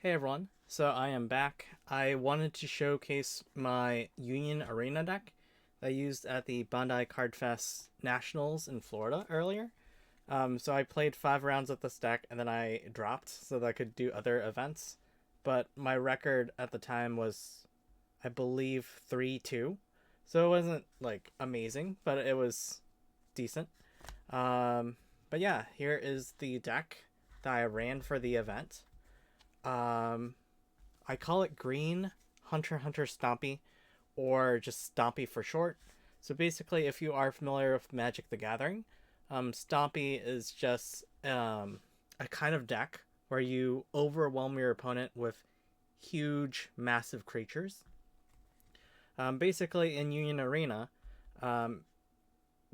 Hey everyone, so I am back. I wanted to showcase my Union Arena deck that I used at the Bandai Card Fest Nationals in Florida earlier. So I played 5 rounds with this deck and then I dropped so that I could do other events. But my record at the time was, I believe, 3-2. So it wasn't like amazing, but it was decent. Um, but yeah, here is the deck that I ran for the event. Um, I call it Green Hunter x Hunter Stompy, or just Stompy for short. So basically, if you are familiar with Magic the Gathering, Stompy is just a kind of deck where you overwhelm your opponent with huge, massive creatures. Basically, in Union Arena, um,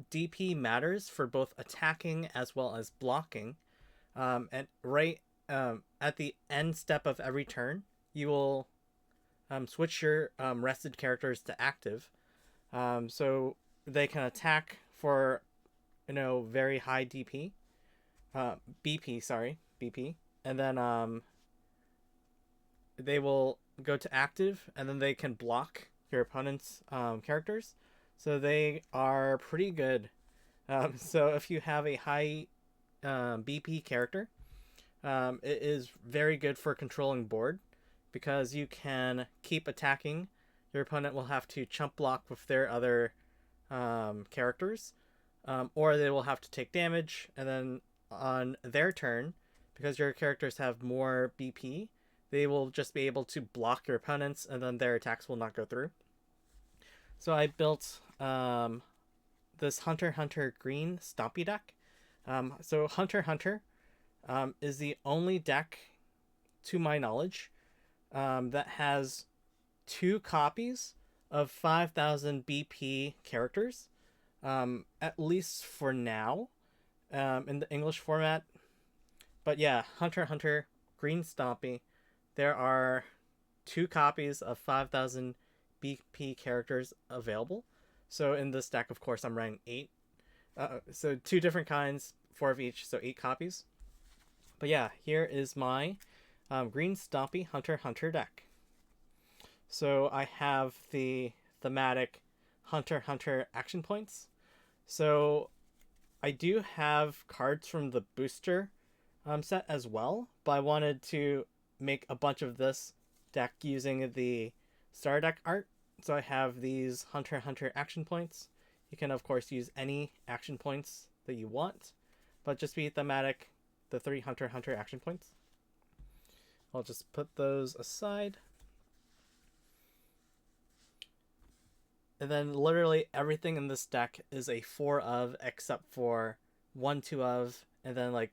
DP matters for both attacking as well as blocking. And right at the end step of every turn, you will switch your rested characters to active, so they can attack for very high DP, BP, sorry, BP, and then they will go to active, and then they can block your opponent's characters. So they are pretty good. So if you have a high BP character, it is very good for controlling board because you can keep attacking. Your opponent will have to chump block with their other characters, or they will have to take damage. And then on their turn, because your characters have more BP, they will just be able to block your opponents, and then their attacks will not go through. So I built this Hunter x Hunter Green Stompy deck. So Hunter x Hunter is the only deck, to my knowledge, that has 2 copies of 5,000 BP characters, at least for now, in the English format. But yeah, Hunter x Hunter Green Stompy, there are 2 copies of 5,000 BP characters available. So in this deck, of course, I'm running 8. So 2 different kinds, 4 of each, so 8 copies. But yeah, here is my Green Stompy Hunter x Hunter deck. So I have the thematic Hunter x Hunter action points. So I do have cards from the booster set as well, but I wanted to make a bunch of this deck using the star deck art. So I have these Hunter x Hunter action points. You can, of course, use any action points that you want, but just be thematic, the 3 Hunter x Hunter action points. I'll just put those aside. And then literally everything in this deck is a 4 of, except for 1 2 of, and then like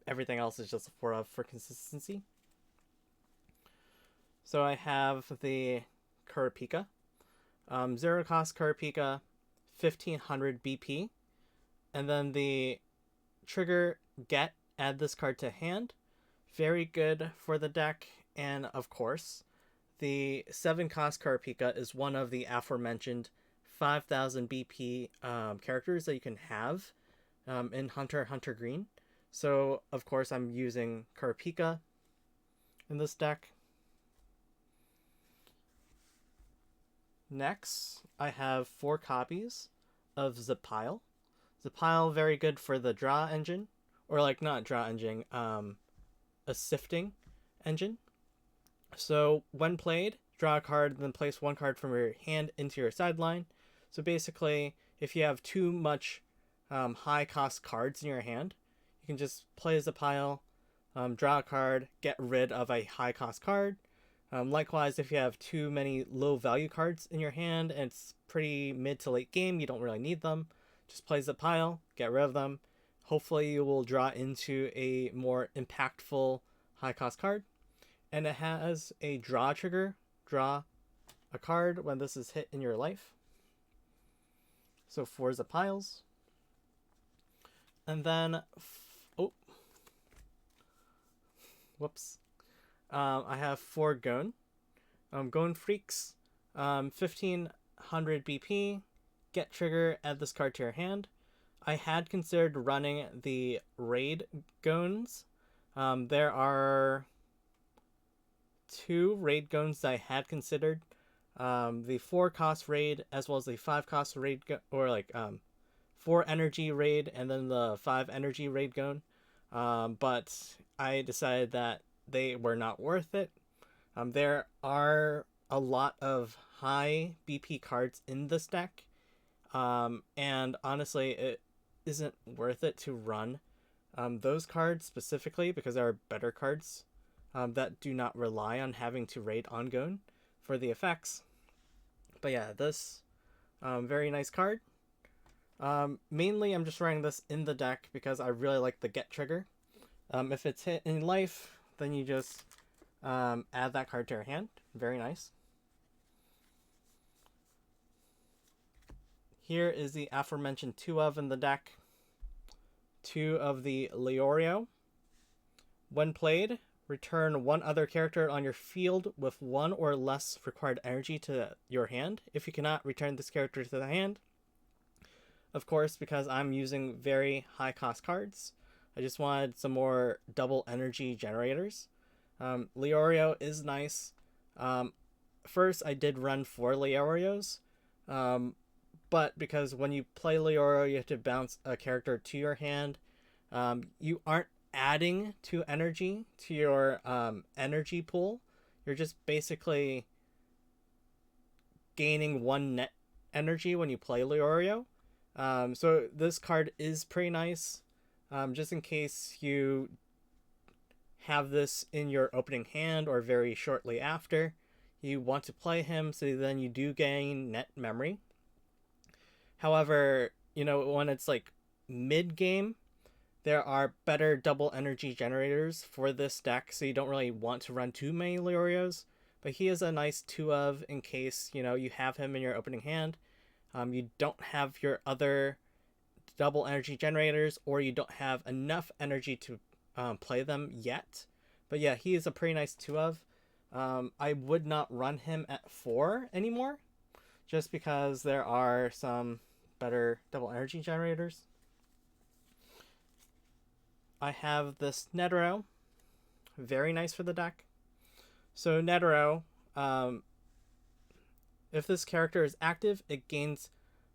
everything else is just a 4 of for consistency. So I have the Kurapika, 0 cost Kurapika, 1500 BP, and then the trigger get, add this card to hand. Very good for the deck, and of course, the 7 cost Kurapika is one of the aforementioned 5,000 BP characters that you can have in Hunter x Hunter Green. So, of course, I'm using Kurapika in this deck. Next, I have 4 copies of Zapile. Zapile, very good for the draw engine, or like not draw engine, a sifting engine. So when played, draw a card, then place 1 card from your hand into your sideline. So basically, if you have too much high cost cards in your hand, you can just play as a pile, draw a card, get rid of a high cost card. Likewise, if you have too many low value cards in your hand and it's pretty mid to late game, you don't really need them, just play as a pile, get rid of them. Hopefully you will draw into a more impactful high cost card. And it has a draw trigger. Draw a card when this is hit in your life. So 4 Zapiles. And then, whoops. I have 4 Gone. Gone Freaks. 1500 BP. Get trigger, add this card to your hand. I had considered running the Raid Gones. There are two raid goons that I had considered. The 4 cost raid as well as the 5 cost raid, or like 4 energy raid and then the 5 energy raid gun. But I decided that they were not worth it. There are a lot of high BP cards in this deck, and honestly, it isn't worth it to run those cards specifically because there are better cards that do not rely on having to raid on Gon for the effects. But yeah, this very nice card. Mainly, I'm just running this in the deck because I really like the get trigger. If it's hit in life, then you just add that card to your hand. Very nice. Here is the aforementioned 2 of in the deck. 2 of the Leorio. When played, return 1 other character on your field with 1 or less required energy to your hand. If you cannot, return this character to the hand. Of course, because I'm using very high cost cards, I just wanted some more double energy generators. Leorio is nice. First, I did run 4 Leorios, but because when you play Leorio, you have to bounce a character to your hand. You aren't adding 2 energy to your energy pool. You're just basically gaining 1 net energy when you play Leorio. So this card is pretty nice. Just in case you have this in your opening hand or very shortly after you want to play him, so then you do gain net memory. However, when it's like mid game, there are better double energy generators for this deck, so you don't really want to run too many Leorios. But he is a nice 2 of in case you have him in your opening hand. You don't have your other double energy generators, or you don't have enough energy to play them yet. But yeah, he is a pretty nice 2 of. I would not run him at 4 anymore, just because there are some better double energy generators. I have this Netero, very nice for the deck. So Netero, if this character is active, it gains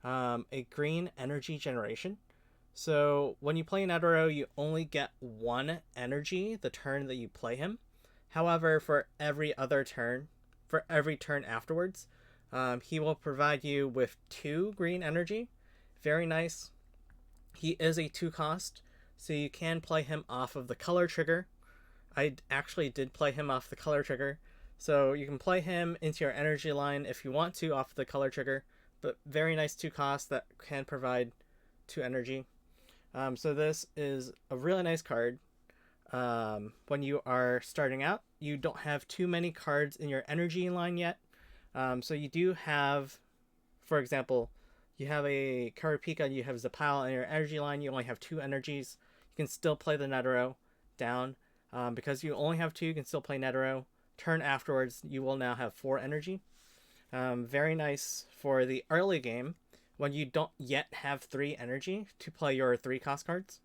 a green energy generation. So when you play Netero, you only get 1 energy the turn that you play him. However, for every turn afterwards, he will provide you with 2 green energy. Very nice. He is a 2 cost, so you can play him off of the color trigger. I actually did play him off the color trigger. So you can play him into your energy line if you want to off the color trigger, but very nice 2 cost that can provide 2 energy. So this is a really nice card. When you are starting out, you don't have too many cards in your energy line yet. So you do have, for example, you have a Karapika, you have Zapile in your energy line, you only have 2 energies. You can still play the Netero down. Because you only have 2, you can still play Netero. Turn afterwards, you will now have 4 energy. Very nice for the early game when you don't yet have 3 energy to play your 3 cost cards.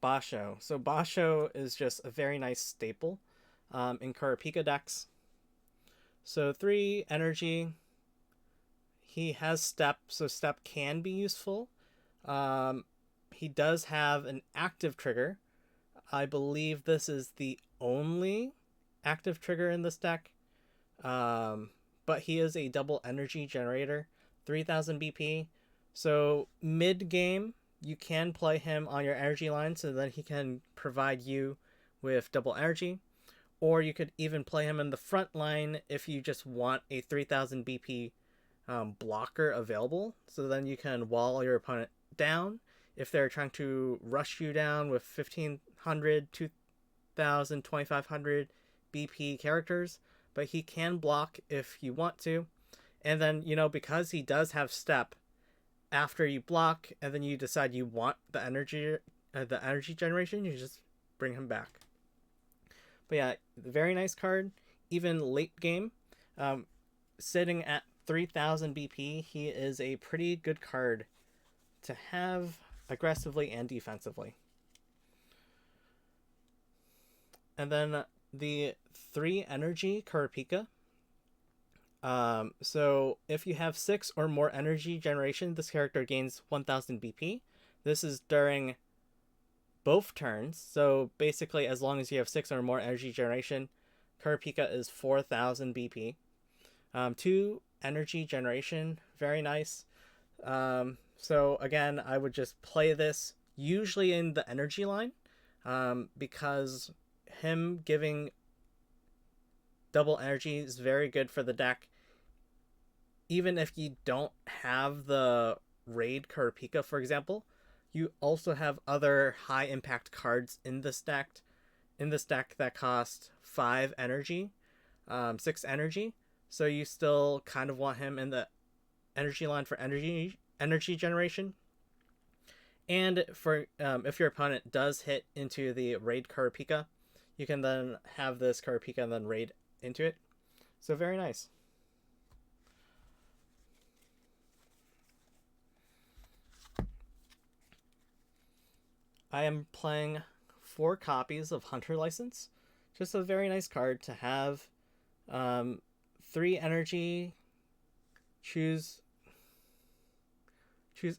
Basho. So Basho is just a very nice staple in Kurapika decks. So 3 energy. He has Step, so Step can be useful. He does have an active trigger. I believe this is the only active trigger in this deck. But he is a double energy generator, 3000 BP. So mid game, you can play him on your energy line so that he can provide you with double energy. Or you could even play him in the front line if you just want a 3000 BP blocker available. So then you can wall your opponent down if they're trying to rush you down with 1500, 2000, 2500 BP characters. But he can block if you want to. And then, because he does have Step, after you block and then you decide you want the energy generation, you just bring him back. But yeah, very nice card. Even late game, sitting at 3000 BP, he is a pretty good card to have aggressively and defensively. And then the 3 energy Kurapika. So if you have 6 or more energy generation, this character gains 1000 BP. This is during both turns. So basically, as long as you have 6 or more energy generation, Kurapika is 4000 BP. 2 energy generation, very nice. So again, I would just play this usually in the energy line, because him giving double energy is very good for the deck. Even if you don't have the raid Kurapika, for example, you also have other high impact cards in this deck. That cost 5 energy, 6 energy. So you still kind of want him in the energy line for energy generation. And for if your opponent does hit into the raid Kurapika, you can then have this Kurapika and then raid into it. So very nice. I am playing 4 copies of Hunter License. Just a very nice card to have. 3 energy. Choose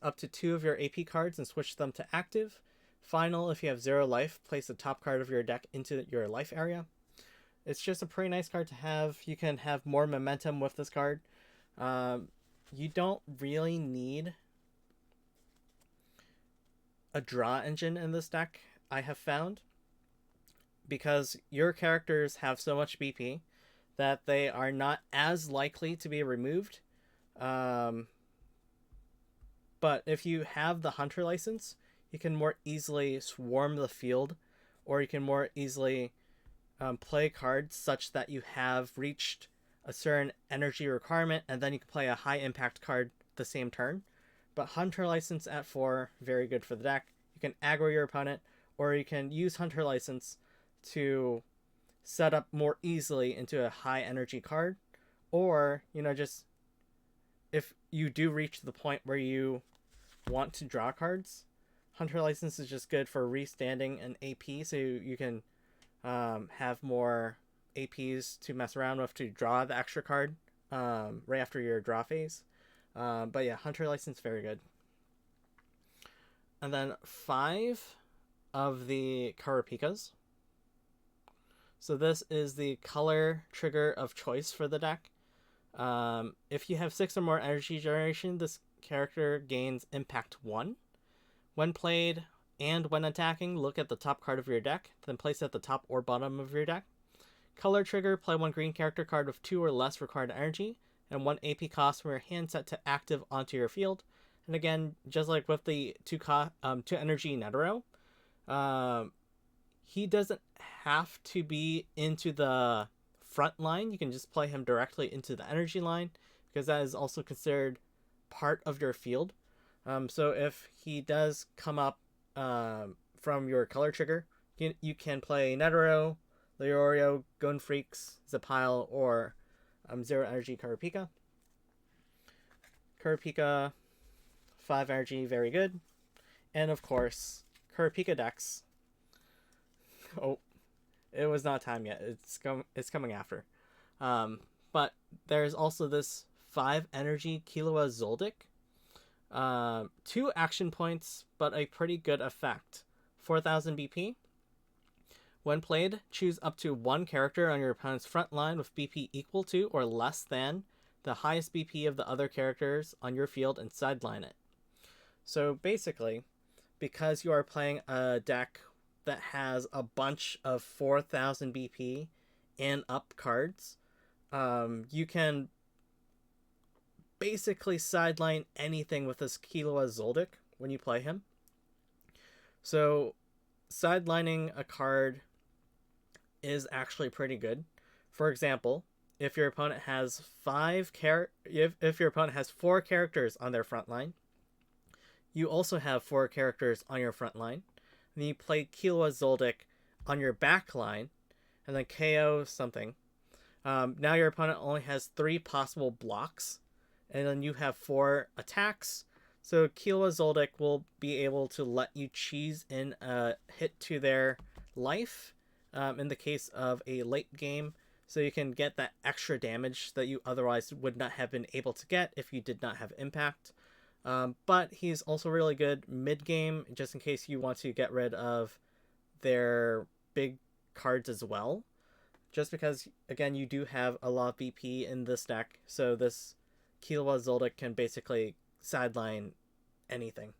up to 2 of your AP cards and switch them to active. Final, if you have 0 life, place the top card of your deck into your life area. It's just a pretty nice card to have. You can have more momentum with this card. You don't really need a draw engine in this deck, I have found, because your characters have so much BP that they are not as likely to be removed. But if you have the Hunter License, you can more easily swarm the field, or you can more easily play cards such that you have reached a certain energy requirement, and then you can play a high impact card the same turn. But Hunter License at 4, very good for the deck. You can aggro your opponent, or you can use Hunter License to set up more easily into a high energy card. Or, just if you do reach the point where you want to draw cards, Hunter License is just good for restanding an AP, so you can have more APs to mess around with to draw the extra card right after your draw phase. But yeah, Hunter License, very good. And then 5 of the Karapikas. So this is the color trigger of choice for the deck. If you have 6 or more energy generation, this character gains impact 1. When played and when attacking, look at the top card of your deck, then place it at the top or bottom of your deck. Color trigger, play 1 green character card with 2 or less required energy, and 1 AP cost from your hand set to active onto your field. And again, just like with the 2 energy Netero, he doesn't have to be into the front line. You can just play him directly into the energy line, because that is also considered part of your field. So if he does come up from your color trigger, you can play Netero, Leorio, Gun Freaks, Zapile, or 0 energy Karapika. Karapika, 5 energy, very good. And of course, Karapika decks. Oh, it was not time yet. It's coming after. But there's also this 5 energy Killua Zoldyck. 2 action points, but a pretty good effect. 4000 BP. When played, choose up to 1 character on your opponent's front line with BP equal to or less than the highest BP of the other characters on your field and sideline it. So basically, because you are playing a deck that has a bunch of 4000 BP and up cards, you can basically sideline anything with this Killua Zoldyck when you play him. So sidelining a card is actually pretty good. For example, if your opponent has 4 characters on their front line, you also have 4 characters on your front line, and then you play Killua Zoldyck on your back line, and then KO something. Now your opponent only has 3 possible blocks, and then you have 4 attacks. So Killua Zoldyck will be able to let you cheese in a hit to their life, in the case of a late game, so you can get that extra damage that you otherwise would not have been able to get if you did not have impact. But he's also really good mid game, just in case you want to get rid of their big cards as well. Just because, again, you do have a lot of BP in this deck, so this Killua Zoldyck can basically sideline anything.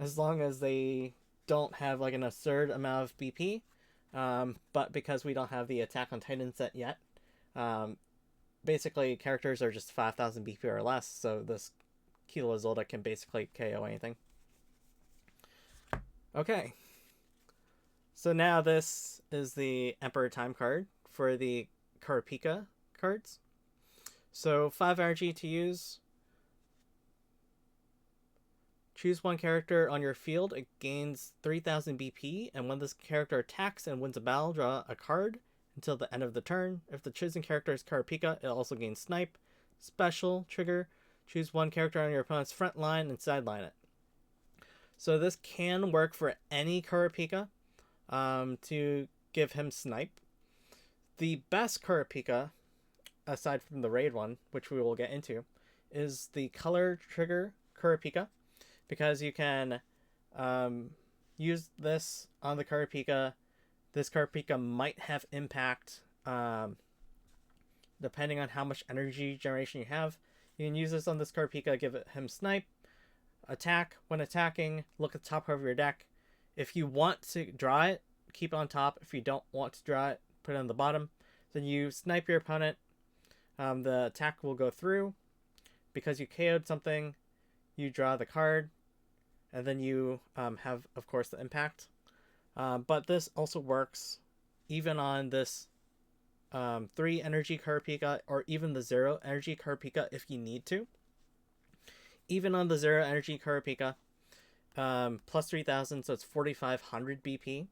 As long as they don't have like an absurd amount of BP, but because we don't have the Attack on Titan set yet, basically characters are just 5,000 BP or less, so this Killua Zoldyck can basically KO anything. Okay. So now this is the Emperor Time card for the Kurapika cards. So 5 energy to use. Choose one character on your field. It gains 3,000 BP, and when this character attacks and wins a battle, draw a card until the end of the turn. If the chosen character is Kurapika, it also gains Snipe. Special trigger. Choose one character on your opponent's front line and sideline it. So this can work for any Kurapika to give him Snipe. The best Kurapika, aside from the raid one, which we will get into, is the color trigger Kurapika, because you can use this on the Kurapika. This Kurapika might have impact depending on how much energy generation you have. You can use this on this Kurapika, give him Snipe, attack. When attacking, look at the top of your deck. If you want to draw it, keep it on top. If you don't want to draw it, put it on the bottom. Then you snipe your opponent. The attack will go through. Because you KO'd something, you draw the card, and then you have, of course, the impact. But this also works even on this 3 energy Kurapika, or even the 0 energy Kurapika if you need to. Even on the 0 energy Kurapika, plus 3,000, so it's 4,500 BP.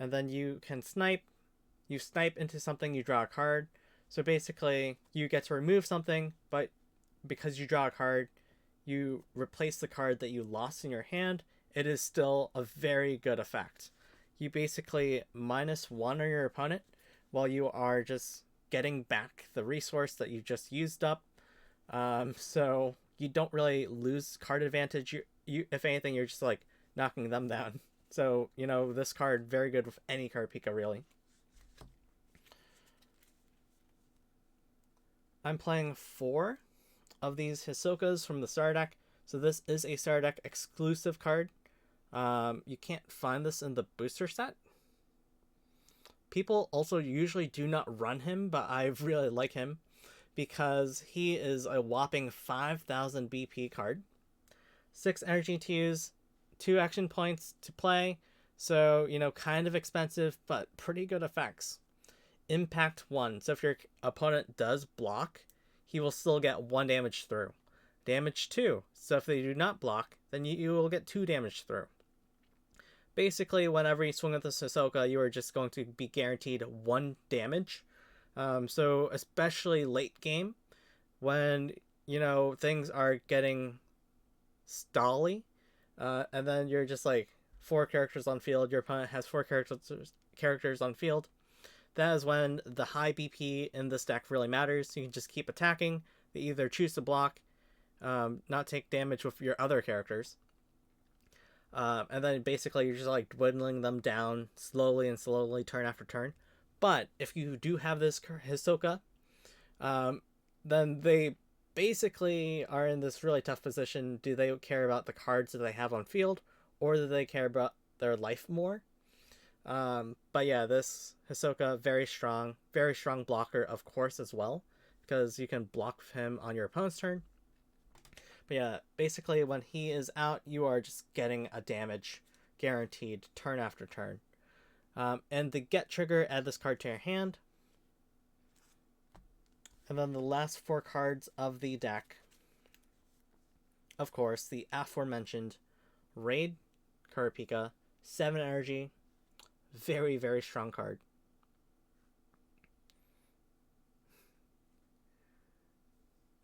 And then you can snipe. You snipe into something, you draw a card. So basically, you get to remove something, but because you draw a card, you replace the card that you lost in your hand. It is still a very good effect. You basically -1 on your opponent while you are just getting back the resource that you just used up. So you don't really lose card advantage. You if anything, you're just like knocking them down. So, you know, this card, very good with any Kurapika, really. I'm playing 4 of these Hisokas from the starter deck. So this is a starter deck exclusive card. You can't find this in the booster set. People also usually do not run him, but I really like him because he is a whopping 5,000 BP card. 6 energy to use, 2 action points to play. So, you know, kind of expensive, but pretty good effects. Impact 1. So if your opponent does block, he will still get 1 damage through. Damage 2. So if they do not block, then you will get 2 damage through. Basically, whenever you swing with this Hisoka, you are just going to be guaranteed 1 damage. So especially late game, when, you know, things are getting stally, and then you're just like 4 characters on field, your opponent has 4 characters on field. That is when the high BP in this deck really matters. You can just keep attacking. They either choose to block, not take damage with your other characters. And then basically you're just like dwindling them down slowly and slowly, turn after turn. But if you do have this Hisoka, then they basically are in this really tough position. Do they care about the cards that they have on field, or do they care about their life more? But yeah, this Hisoka, very strong blocker, of course, as well, because you can block him on your opponent's turn. But yeah, basically when he is out, you are just getting a damage guaranteed turn after turn. And the get trigger, add this card to your hand. And then the last 4 cards of the deck, of course, the aforementioned Raid Kurapika, 7 energy, very, very strong card.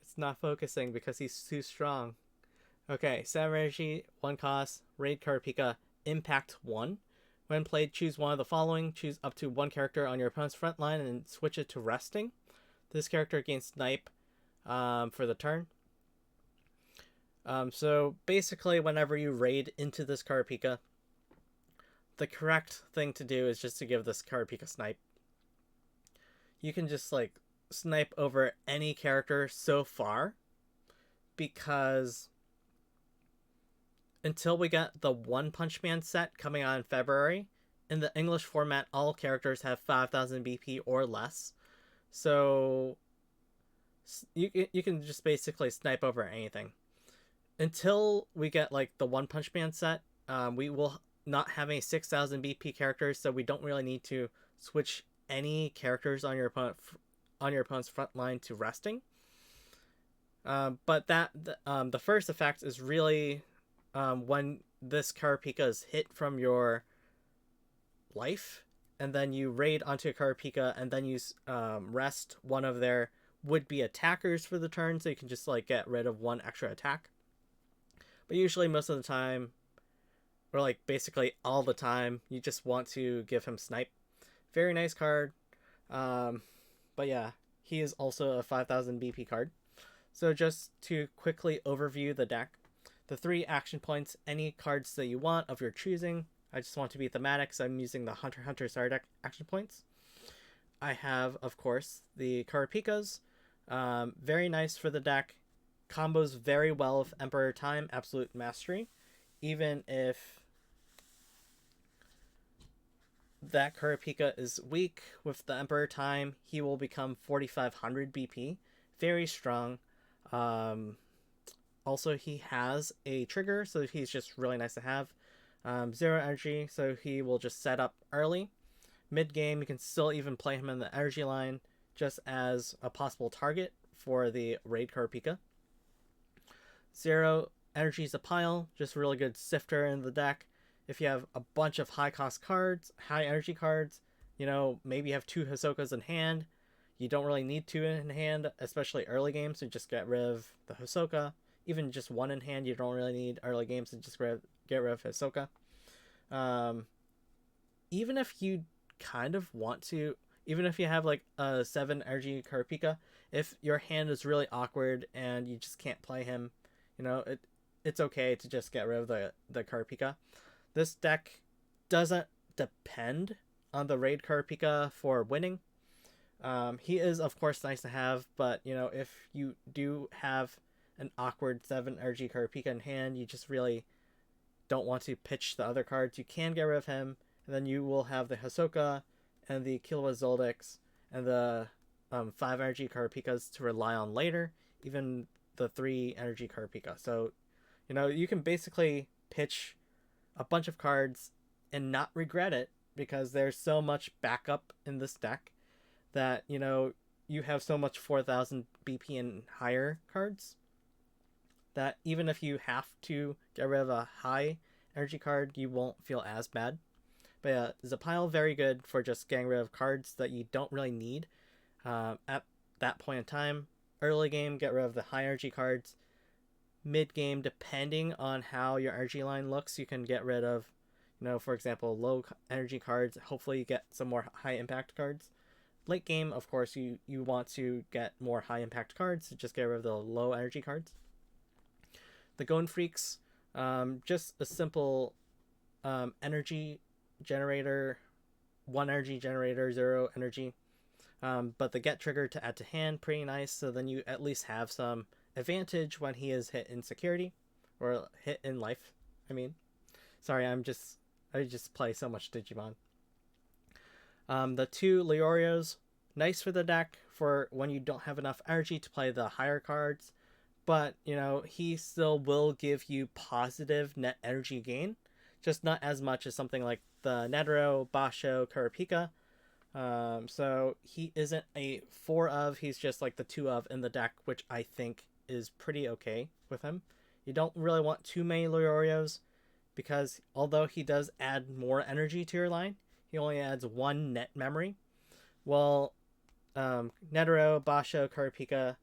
It's not focusing because he's too strong. Okay, 7 energy, 1 cost, Raid Kurapika, impact 1. When played, choose one of the following. Choose up to one character on your opponent's front line and switch it to resting. This character gains snipe for the turn. So basically, whenever you raid into this Karapika, the correct thing to do is just to give this Karapika snipe. You can just like snipe over any character so far, because until we get the One Punch Man set coming out in February, in the English format, all characters have 5,000 BP or less. So you can just basically snipe over anything. Until we get like the One Punch Man set, we will not have any 6,000 BP characters, so we don't really need to switch any characters on your opponent's front line to resting. But the first effect is really when this Karapika is hit from your life, and then you raid onto a Karapika, and then you rest one of their would-be attackers for the turn, so you can just like get rid of one extra attack. But usually most of the time, or like basically all the time, you just want to give him snipe. Very nice card. But yeah, he is also a 5,000 BP card. So just to quickly overview the deck, the 3 action points, any cards that you want of your choosing. I just want to be thematic, so I'm using the Hunter x Hunter Star deck action points. I have, of course, the Karapikas. Very nice for the deck. Combos very well with Emperor Time, Absolute Mastery. Even if that Kurapika is weak with the Emperor Time, he will become 4,500 BP. Very strong. Also, he has a trigger, so he's just really nice to have. 0 energy, so he will just set up early. Mid-game, you can still even play him in the energy line, just as a possible target for the raid Kurapika. 0 energy is a pile, just really good sifter in the deck. If you have a bunch of high cost cards, high energy cards, maybe you have 2 Hisokas in hand. You don't really need 2 in hand, especially early games, so just get rid of the Hisoka. Even just 1 in hand, you don't really need early games to just get rid of Hisoka. Even if you kind of want to, even if you have like a 7 energy Karapika, if your hand is really awkward and you just can't play him, it's okay to just get rid of the Karapika. This deck doesn't depend on the raid Karapika for winning. He is, of course, nice to have, but, if you do have an awkward 7 energy Karapika in hand, you just really don't want to pitch the other cards, you can get rid of him, and then you will have the Hisoka and the Killua Zoldyx and the 5 energy Karapikas to rely on later, even the 3 energy Karapika. So, you can basically pitch a bunch of cards and not regret it, because there's so much backup in this deck that, you have so much 4,000 BP and higher cards that even if you have to get rid of a high energy card, you won't feel as bad. But yeah, Zapile, very good for just getting rid of cards that you don't really need at that point in time. Early game, get rid of the high energy cards. Mid game, depending on how your energy line looks, you can get rid of, for example, low energy cards. Hopefully you get some more high impact cards. Late game, of course, you want to get more high impact cards, so just get rid of the low energy cards. The Gon Freaks, just a simple energy generator, 1 energy generator, 0 energy. But the get trigger to add to hand, pretty nice, so then you at least have some advantage when he is hit in security, or hit in life, I mean. Sorry, I just play so much Digimon. The 2 Leorios, nice for the deck for when you don't have enough energy to play the higher cards, but, he still will give you positive net energy gain, just not as much as something like the Netero, Basho, Kurapika. So he isn't a 4 of, he's just like the 2 of in the deck, which I think is pretty okay with him. You don't really want too many Leorios, because although he does add more energy to your line, he only adds 1 net memory. Well, Netero, Basho, Kurapika,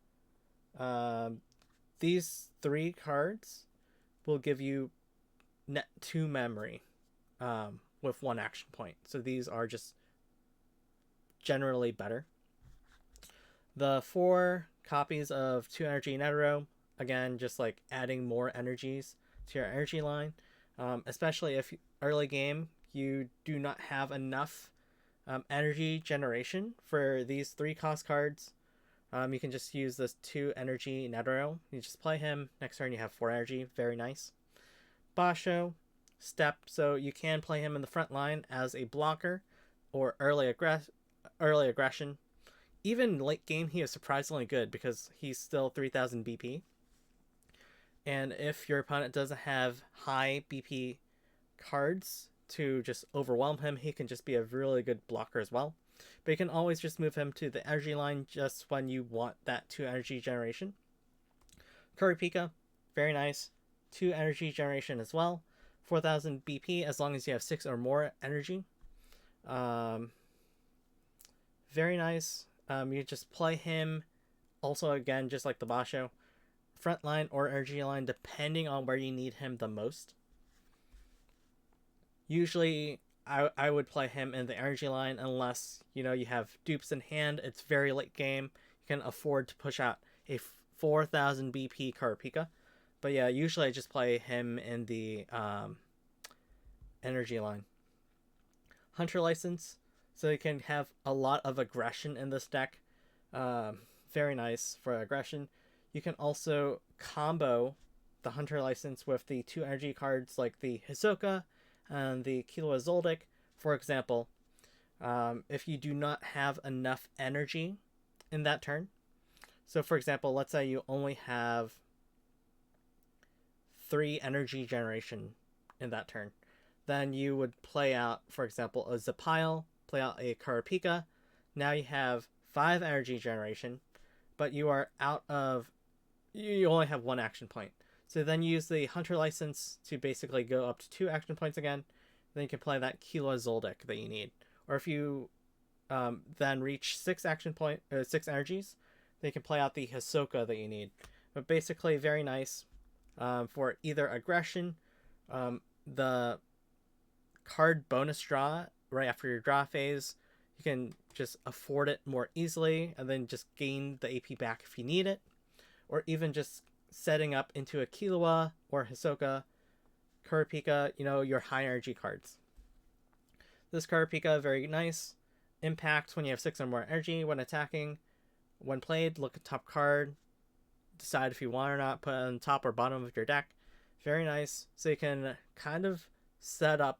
these 3 cards will give you net 2 memory with 1 action point. So these are just generally better. The 4 copies of 2 energy Netero, again, just like adding more energies to your energy line, especially if early game you do not have enough energy generation for these 3 cost cards. You can just use this 2 energy Netero. You just play him. Next turn you have 4 energy. Very nice. Basho, Step. So you can play him in the front line as a blocker or early aggression. Even late game, he is surprisingly good because he's still 3000 BP. And if your opponent doesn't have high BP cards to just overwhelm him, he can just be a really good blocker as well. But you can always just move him to the energy line just when you want that 2 energy generation. Kurapika, very nice. 2 energy generation as well. 4000 BP as long as you have 6 or more energy. Very nice. You just play him. Also, again, just like the Basho, front line or energy line, depending on where you need him the most. Usually, I would play him in the energy line unless, you have dupes in hand. It's very late game. You can afford to push out a 4000 BP Kurapika. But yeah, usually I just play him in the energy line. Hunter License, so you can have a lot of aggression in this deck. Very nice for aggression. You can also combo the Hunter License with the 2 energy cards like the Hisoka and the Killua Zoldyck. For example, if you do not have enough energy in that turn. So for example, let's say you only have 3 energy generation in that turn. Then you would play out, for example, a Zapile, play out a Kurapika. Now you have 5 energy generation, but you are out of... You only have 1 action point. So then you use the Hunter License to basically go up to 2 action points again. Then you can play that Killua Zoldyck that you need. Or if you then reach 6 energies, then you can play out the Hisoka that you need. But basically very nice for either aggression, the card bonus draw right after your draw phase. You can just afford it more easily and then just gain the AP back if you need it. Or even just setting up into a Killua or Hisoka, Kurapika, your high energy cards. This Kurapika, very nice. Impact when you have 6 or more energy when attacking. When played, look at top card. Decide if you want or not. Put it on top or bottom of your deck. Very nice. So you can kind of set up.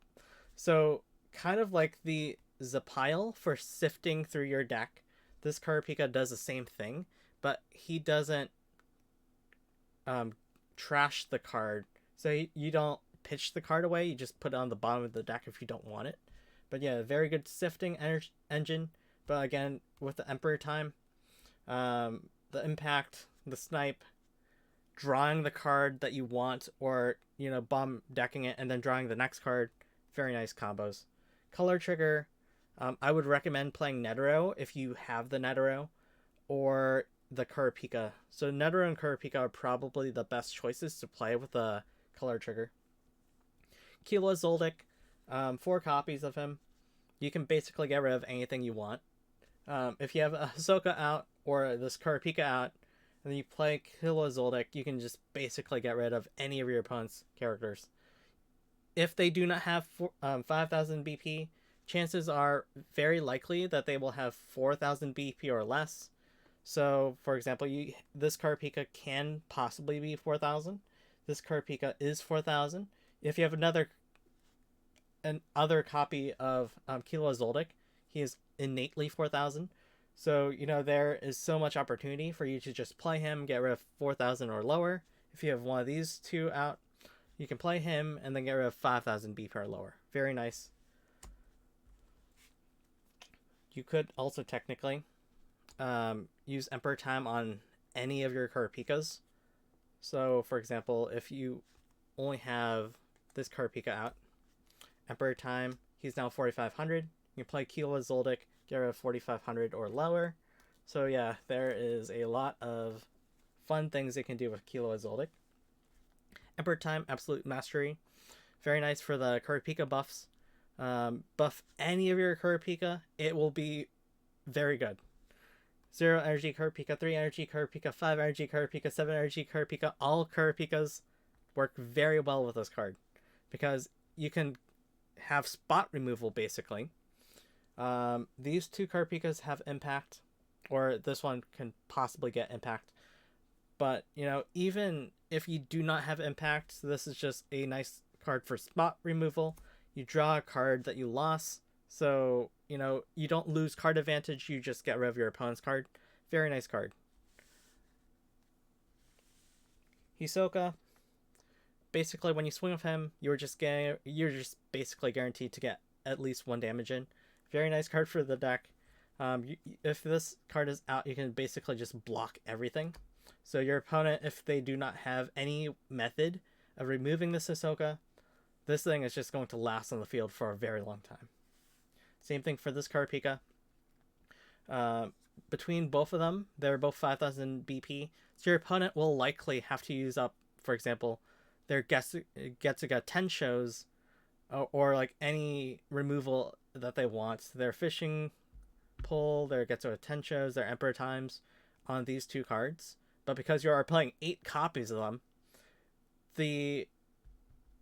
So kind of like the Zapile for sifting through your deck. This Kurapika does the same thing. But he doesn't trash the card. So you don't pitch the card away. You just put it on the bottom of the deck if you don't want it. But yeah, very good sifting engine. But again, with the Emperor time, the impact, the snipe, drawing the card that you want, or bomb decking it and then drawing the next card, very nice combos. Color trigger, I would recommend playing Netero if you have the Netero, or the Kurapika. So Netero and Kurapika are probably the best choices to play with the color trigger. Killua Zoldyck, 4 copies of him. You can basically get rid of anything you want. If you have a Hisoka out or this Kurapika out, and then you play Killua Zoldyck, you can just basically get rid of any of your opponent's characters. If they do not have 5,000 BP, chances are very likely that they will have 4,000 BP or less. So, for example, this Kurapika can possibly be 4,000. This Kurapika is 4,000. If you have another copy of Killua Zoldyck, he is innately 4,000. So, there is so much opportunity for you to just play him, get rid of 4,000 or lower. If you have one of these 2 out, you can play him and then get rid of 5,000 BP or lower. Very nice. You could also technically use Emperor Time on any of your Kurapikas. So, for example, if you only have this Kurapika out, Emperor Time, he's now 4,500. You can play Killua Zoldyck, get rid of 4,500 or lower. So yeah, there is a lot of fun things you can do with Killua Zoldyck. Emperor Time, Absolute Mastery. Very nice for the Kurapika buffs. buff any of your Kurapika, it will be very good. 0 energy Kurapika, 3 energy Kurapika, 5 energy Kurapika, 7 energy Kurapika. All Kurapikas work very well with this card because you can have spot removal basically. These two Kurapikas have impact, or this one can possibly get impact. But, even if you do not have impact, this is just a nice card for spot removal. You draw a card that you lost, so, you don't lose card advantage, you just get rid of your opponent's card. Very nice card. Hisoka, basically when you swing with him, you're just basically guaranteed to get at least 1 damage in. Very nice card for the deck. If this card is out, you can basically just block everything. So your opponent, if they do not have any method of removing this Hisoka, this thing is just going to last on the field for a very long time. Same thing for this Kurapika. Between both of them, they're both 5,000 BP. So your opponent will likely have to use up, for example, their Getsuga Tenshos, or like any removal that they want. Their Fishing Pole, their Getsuga Tenshos, their Emperor Times on these two cards. But because you are playing 8 copies of them,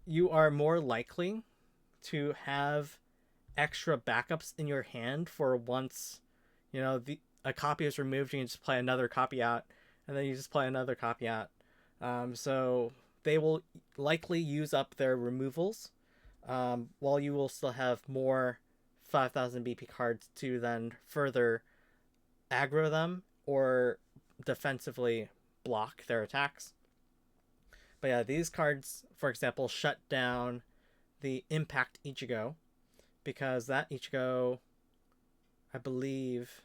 you are more likely to have extra backups in your hand for once, a copy is removed, you can just play another copy out, and then you just play another copy out. So they will likely use up their removals, while you will still have more 5,000 BP cards to then further aggro them or defensively block their attacks. But yeah, these cards, for example, shut down the Impact Ichigo, because that Ichigo, I believe,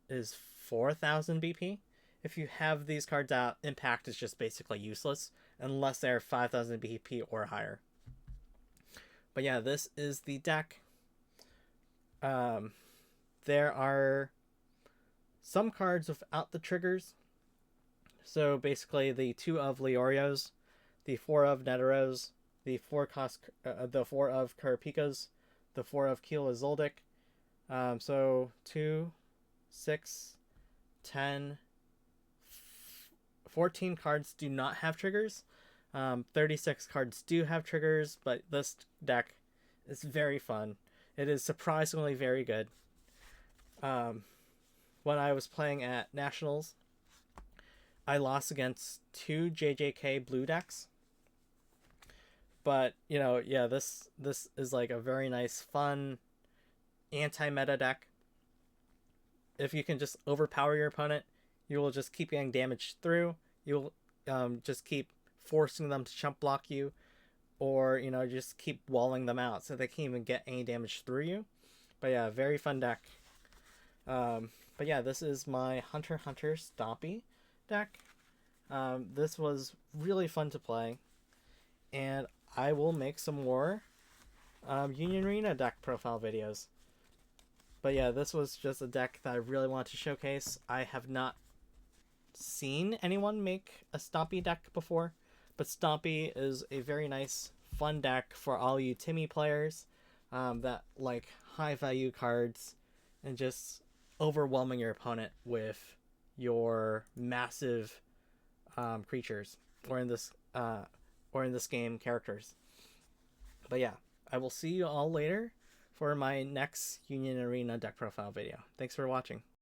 is 4,000 BP. If you have these cards out, Impact is just basically useless unless they're 5,000 BP or higher. But yeah, this is the deck. There are some cards without the triggers. So basically the 2 of Leorios, the 4 of Netaros, the 4 of Kurapikas, the 4 of Keela Zoldyck. So 2, 6, 10, 14 cards do not have triggers. 36 cards do have triggers, but this deck is very fun. It is surprisingly very good. When I was playing at Nationals, I lost against 2 JJK blue decks. But, this is like a very nice, fun, anti-meta deck. If you can just overpower your opponent, you will just keep getting damage through. You'll just keep forcing them to chump block you, or, just keep walling them out so they can't even get any damage through you. But yeah, very fun deck. But yeah, this is my Hunter x Hunter Stompy deck. This was really fun to play, and I will make some more Union Arena deck profile videos. But yeah, this was just a deck that I really wanted to showcase. I have not seen anyone make a Stompy deck before, but Stompy is a very nice, fun deck for all you Timmy players that like high value cards and just overwhelming your opponent with your massive creatures, or in this game, characters. But yeah, I will see you all later for my next Union Arena deck profile video. Thanks for watching.